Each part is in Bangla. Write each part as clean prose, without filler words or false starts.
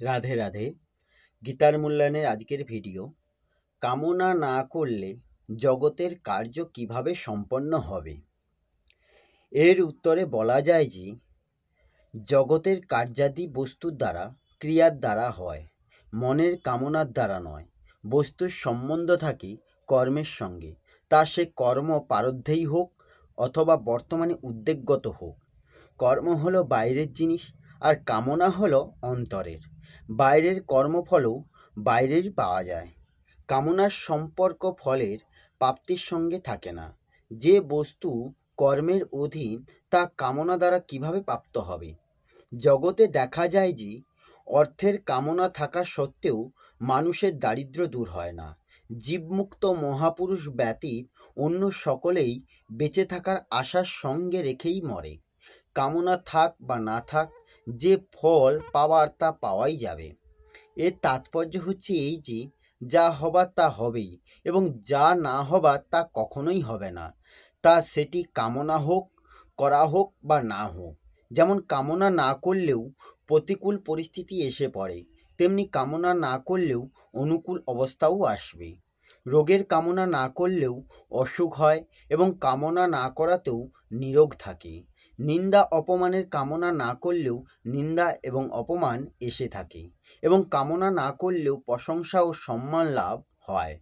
রাধে রাধে। গীতার মূল্যায়নের আজকের ভিডিও, কামনা না করলে জগতের কার্য কিভাবে সম্পন্ন হবে। এর উত্তরে বলা যায় যে জগতের কার্যাদি বস্তুর দ্বারা, ক্রিয়ার দ্বারা হয়, মনের কামনার দ্বারা নয়। বস্তুর সম্বন্ধ থাকে কর্মের সঙ্গে, তা সে কর্ম পারধ্যেই হোক অথবা বর্তমানে উদ্বেগগত হোক। কর্ম হলো বাইরের জিনিস, আর কামনা হলো অন্তরের। বাইরের কর্মফলও বাইরেরই পাওয়া যায়। কামনার সম্পর্ক ফলের প্রাপ্তির সঙ্গে থাকে না। যে বস্তু কর্মের অধীন, তা কামনা দ্বারা কিভাবে প্রাপ্ত হবে। জগতে দেখা যায় যে অর্থের কামনা থাকা সত্ত্বেও মানুষের দারিদ্র্য দূর হয় না। জীবমুক্ত মহাপুরুষ ব্যতীত অন্য সকলেই বেঁচে থাকার আশার সঙ্গে রেখেই মরে। কামনা থাক বা না থাক, যে ফল পাওয়ার তা পাওয়াই যাবে। এর তাৎপর্য হচ্ছে এই যে যা হবার তা হবেই, এবং যা না হবার তা কখনোই হবে না। তা সেটি কামনা হোক, করা হোক বা না হোক। যেমন কামনা না করলেও প্রতিকূল পরিস্থিতি এসে পড়ে, তেমনি কামনা না করলেও অনুকূল অবস্থাও আসবে। রোগের কামনা না করলেও অসুখ হয়, এবং কামনা না করাতেও নিরোগ থাকে। নিন্দা অপমানের কামনা না করলেও নিন্দা এবং অপমান এসে থাকে, এবং কামনা না করলেও প্রশংসা ও সম্মান লাভ হয়।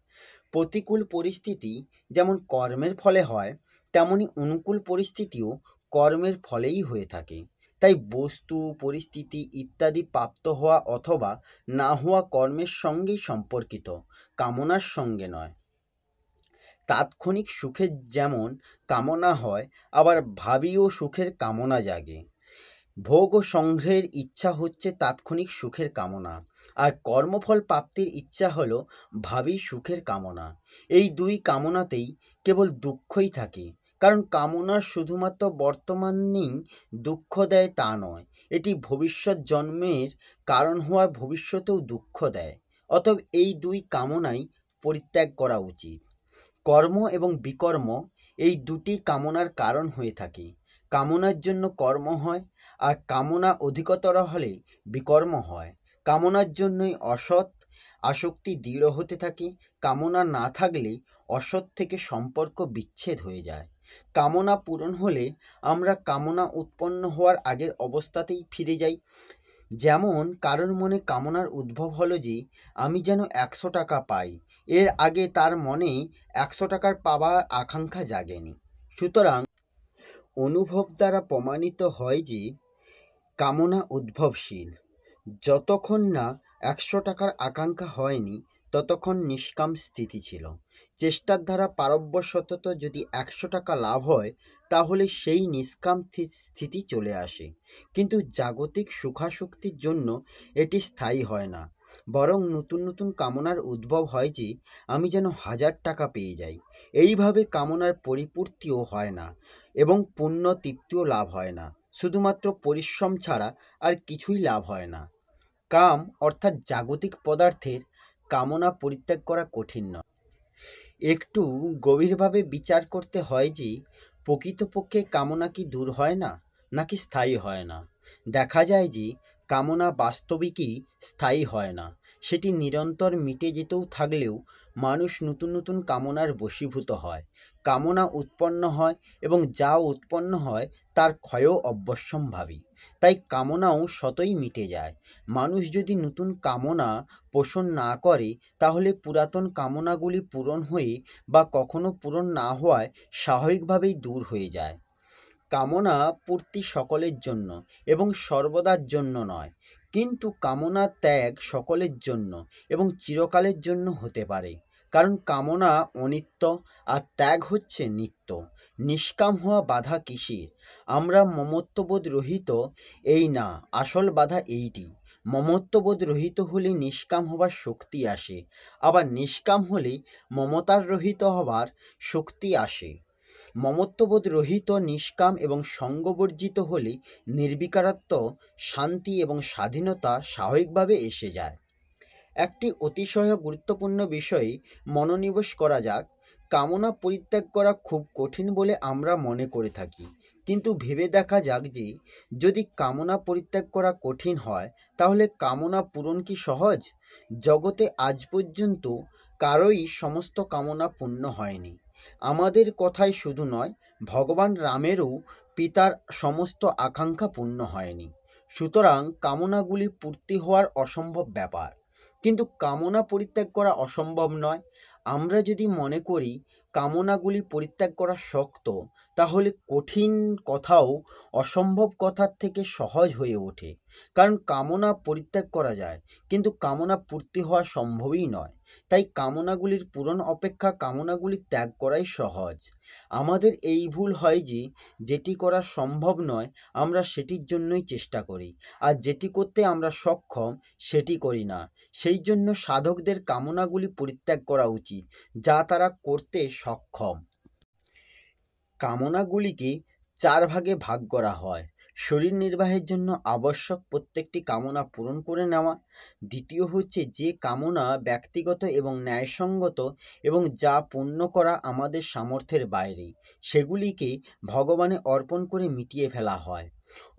প্রতিকূল পরিস্থিতি যেমন কর্মের ফলে হয়, তেমনি অনুকূল পরিস্থিতিও কর্মের ফলেই হয়ে থাকে। তাই বস্তু, পরিস্থিতি ইত্যাদি প্রাপ্ত হওয়া অথবা না হওয়া কর্মের সঙ্গেই সম্পর্কিত, কামনার সঙ্গে নয়। তাৎক্ষণিক সুখের যেমন কামনা হয়, আবার ভাবী ও সুখের কামনা জাগে। ভোগ ও সংগ্রহের ইচ্ছা হচ্ছে তাৎক্ষণিক সুখের কামনা, আর কর্মফল প্রাপ্তির ইচ্ছা হলো ভাবী সুখের কামনা। এই দুই কামনাতেই কেবল দুঃখই থাকে, কারণ কামনা শুধুমাত্র বর্তমানেই দুঃখ দেয় তা নয়, এটি ভবিষ্যৎ জন্মের কারণ হওয়ার ভবিষ্যতেও দুঃখ দেয়। অতএব এই দুই কামনাই পরিত্যাগ করা উচিত। কর্ম এবং বিকর্ম এই দুটি কামনার কারণ হয়ে থাকে। কামনার জন্য কর্ম হয়, আর কামনা অধিকতর হলে বিকর্ম হয়। কামনার জন্যই অসৎ আসক্তি দৃঢ় হতে থাকে। কামনা না থাকলে অসৎ থেকে সম্পর্ক বিচ্ছেদ হয়ে যায়। কামনা পূরণ হলে আমরা কামনা উৎপন্ন হওয়ার আগের অবস্থাতেই ফিরে যাই। যেমন কারোর মনে কামনার উদ্ভব হলো যে আমি যেন 100 টাকা পাই, এর আগে তার মনে 100 টাকার পাওয়ার আকাঙ্ক্ষা জাগেনি। সুতরাং অনুভব দ্বারা প্রমাণিত হয় যে কামনা উদ্ভবশীল। যতক্ষণ না 100 টাকার আকাঙ্ক্ষা হয়নি, ততক্ষণ নিষ্কাম স্থিতি ছিল। চেষ্টার দ্বারা পারব্যসতত যদি 100 টাকা লাভ হয়, তাহলে সেই নিষ্কাম স্থিতি চলে আসে। কিন্তু জাগতিক সুখাশক্তির জন্য এটি স্থায়ী হয় না, বরং নতুন নতুন কামনার উদ্ভব হয় যে আমি যেন 1000 টাকা পেয়ে যাই। এইভাবে কামনার পরিপূর্তিও হয় না, এবং পুণ্য তৃপ্তিও লাভ হয় না। শুধুমাত্র পরিশ্রম ছাড়া আর কিছুই লাভ হয় না। কাম অর্থাৎ জাগতিক পদার্থের কামনা পরিত্যাগ করা কঠিন নয়। একটু গভীরভাবে বিচার করতে হয় যে প্রকৃতপক্ষে কামনা কি দূর হয় না, নাকি স্থায়ী হয় না। দেখা যায় যে কামনা বাস্তবিকই স্থায়ী হয় না। সেটি নিরন্তর মিটে যেতেও থাকলেও মানুষ নতুন নতুন কামনার বশীভূত হয়। কামনা উৎপন্ন হয়, এবং যা উৎপন্ন হয় তার ক্ষয়ও অবশ্যম্ভাবী। তাই কামনাও স্বতই মিটে যায়। মানুষ যদি নতুন কামনা পোষণ না করে, তাহলে পুরাতন কামনাগুলি পূরণ হয়ে বা কখনো পূরণ না হওয়ায় স্বাভাবিকভাবেই দূর হয়ে যায়। কামনা পূর্তি সকলের জন্য এবং সর্বদার জন্য নয়, কিন্তু কামনা ত্যাগ সকলের জন্য এবং চিরকালের জন্য হতে পারে। কারণ কামনা অনিত্য, আর ত্যাগ হচ্ছে নিত্য। নিষ্কাম হওয়া বাধা কিসের? আমরা মমত্ববোধ রহিত এই না, আসল বাধা এইটি। মমত্ববোধ রহিত হলে নিষ্কাম হবার শক্তি আসে, আবার নিষ্কাম হলে মমতার রহিত হবার শক্তি আসে। মমত্ববোধ রহিত, নিষ্কাম এবং সঙ্গবর্জিত হলে নির্বিকারত্ব, শান্তি এবং স্বাধীনতা স্বাভাবিকভাবে এসে যায়। একটি অতিশয় গুরুত্বপূর্ণ বিষয়ে মনোনিবেশ করা যাক। কামনা পরিত্যাগ করা খুব কঠিন বলে আমরা মনে করে থাকি, কিন্তু ভেবে দেখা যাক যে যদি কামনা পরিত্যাগ করা কঠিন হয় তাহলে কামনা পূরণ কি সহজ? জগতে আজ পর্যন্ত কারোই সমস্ত কামনা পূর্ণ হয়নি। আমাদের কথাই শুধু নয়, ভগবান রামেরও পিতার সমস্ত আকাঙ্ক্ষা পূর্ণ হয়নি। সুতরাং কামনাগুলি পূর্তি হওয়ার অসম্ভব ব্যাপার, কিন্তু কামনা পরিত্যাগ করা অসম্ভব নয়। আমরা যদি মনে করি কামনাগুলি পরিত্যাগ করা শক্ত, তাহলে কঠিন কথাও অসম্ভব কথার থেকে সহজ হয়ে ওঠে। কারণ কামনা পরিত্যাগ করা যায়, কিন্তু কামনা পূর্তি হওয়া সম্ভবই নয়। তাই কামনাগুলির পূরণ অপেক্ষা কামনাগুলি ত্যাগ করাই সহজ। আমাদের এই ভুল হয় যে যেটি করা সম্ভব নয় আমরা সেটির জন্যই চেষ্টা করি, আর যেটি করতে আমরা সক্ষম সেটি করি না। সেই জন্য সাধকদের কামনাগুলি পরিত্যাগ করা উচিত যা তারা করতে সক্ষম। কামনাগুলিকে 4 ভাগে ভাগ করা হয়। শরীর নির্বাহের জন্য আবশ্যক প্রত্যেকটি কামনা পূরণ করে নেওয়া। দ্বিতীয় হচ্ছে যে কামনা ব্যক্তিগত এবং ন্যায়সঙ্গত এবং যা পূর্ণ করা আমাদের সামর্থ্যের বাইরে, সেগুলিকে ভগবানে অর্পণ করে মিটিয়ে ফেলা হয়।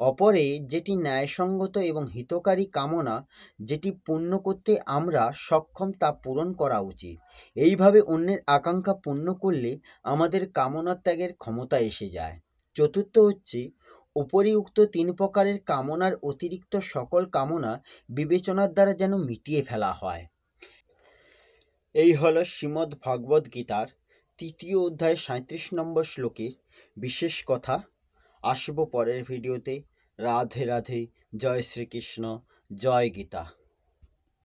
অপরে যেটি ন্যায়সঙ্গত এবং হিতকারী কামনা, যেটি পূর্ণ করতে আমরা সক্ষম, তা পূরণ করা উচিত। এইভাবে অন্যের আকাঙ্ক্ষা পূর্ণ করলে আমাদের কামনা ত্যাগের ক্ষমতা এসে যায়। চতুর্থ হচ্ছে উপরিউক্ত 3 প্রকারের কামনার অতিরিক্ত সকল কামনা বিবেচনার দ্বারা যেন মিটিয়ে ফেলা হয়। এই হলো শ্রীমদ্ ভগবদ্ গীতার 3য় অধ্যায় 37 নম্বর শ্লোকের বিশেষ কথা। আসবো পরের ভিডিওতে। রাধে রাধে। জয় শ্রীকৃষ্ণ। জয় গীতা।